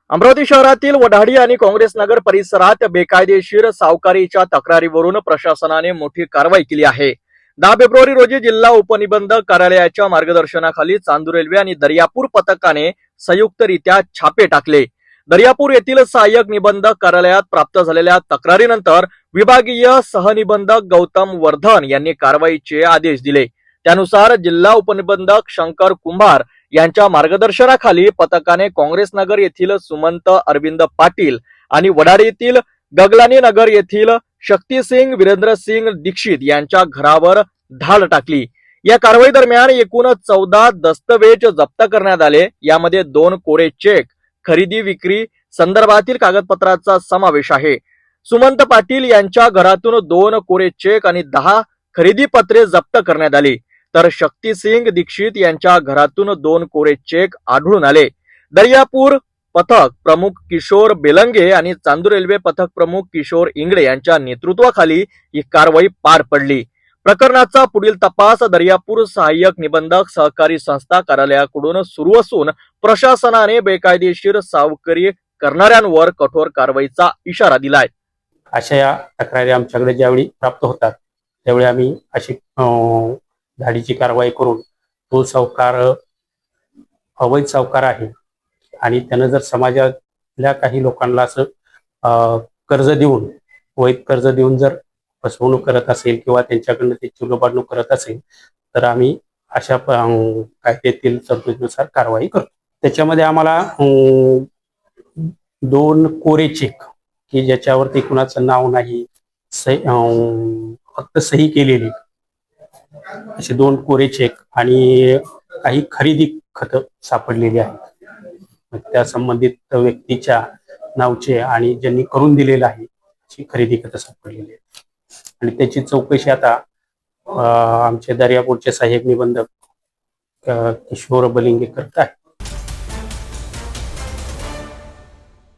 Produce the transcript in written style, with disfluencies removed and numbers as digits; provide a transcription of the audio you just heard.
अमरावती शहरातील वढाडी आणि काँग्रेस नगर परिसरात बेकायदेशीर सावकारीच्या तक्रारीवरून प्रशासनाने मोठी कारवाई केली आहे. 10 फेब्रुवारी रोजी जिल्हा उपनिबंधक कार्यालयाच्या मार्गदर्शनाखाली चांदूर रेल्वे आणि दर्यापूर पथकाने संयुक्तरित्या छापे टाकले. दर्यापूर येथील सहाय्यक निबंधक कार्यालयात प्राप्त झालेल्या तक्रारीनंतर विभागीय सहनिबंधक गौतम वर्धन यांनी कारवाईचे आदेश दिले. त्यानुसार जिल्हा उपनिबंधक शंकर कुंभार यांच्या मार्गदर्शनाखाली पथकाने काँग्रेस नगर येथील सुमंत अरविंद पाटील आणि वडाळीतील गगलानी नगर येथील शक्तीसिंग वीरेंद्रसिंग दीक्षित यांच्या घरावर धाड टाकली. या कारवाई दरम्यान एकूण 14 दस्तवेज जप्त करण्यात आले. यामध्ये 2 कोरे चेक, खरेदी विक्री संदर्भातील कागदपत्राचा समावेश आहे. सुमंत पाटील यांच्या घरातून 2 कोरे चेक आणि 10 खरेदी पत्रे जप्त करण्यात आली. तर शक्तीसिंग दीक्षित यांच्या घरातून 2 कोरे चेक आढळून आले. दर्यापूर पथक प्रमुख किशोर बेलंगे आणि चांदूर रेल्वे पथक प्रमुख किशोर इंगळे यांच्या नेतृत्वाखाली ही कारवाई पार पडली. प्रकरणाचा पुढील तपास दर्यापूर सहाय्यक निबंधक सहकारी संस्था कार्यालयाकडून सुरू असून प्रशासनाने बेकायदेशीर सावकारी करणाऱ्यांवर कठोर कारवाईचा इशारा दिलाय. अशा या तक्रारी आमच्याकडे ज्यावेळी प्राप्त होतात त्यावेळी आम्ही अशी धाडीची कारवाई करून तो सावकार अवैध सावकार आहे आणि त्यानं जर समाजातल्या काही लोकांना असं कर्ज देऊन वैध कर्ज देऊन जर फसवणूक करत असेल किंवा त्यांच्याकडनं त्याची लुबाडणूक करत असेल तर आम्ही अशा कायद्यातील तरतुदीनुसार कारवाई करतो. त्याच्यामध्ये आम्हाला 2 कोरे चेक की ज्याच्यावरती कुणाचं नाव नाही, फक्त सही केलेली असे 2 कोरे चेक आणि काही खरेदी खत सापडलेली आहेत. त्या संबंधित व्यक्तीच्या नावचे आणि ज्यांनी करून दिलेलं आहे अशी खरेदी खत सापडलेली आहेत आणि त्याची चौकशी आता आमचे दर्यापूरचे सहाय्यक निबंधक किशोर बलिंगे करत आहेत.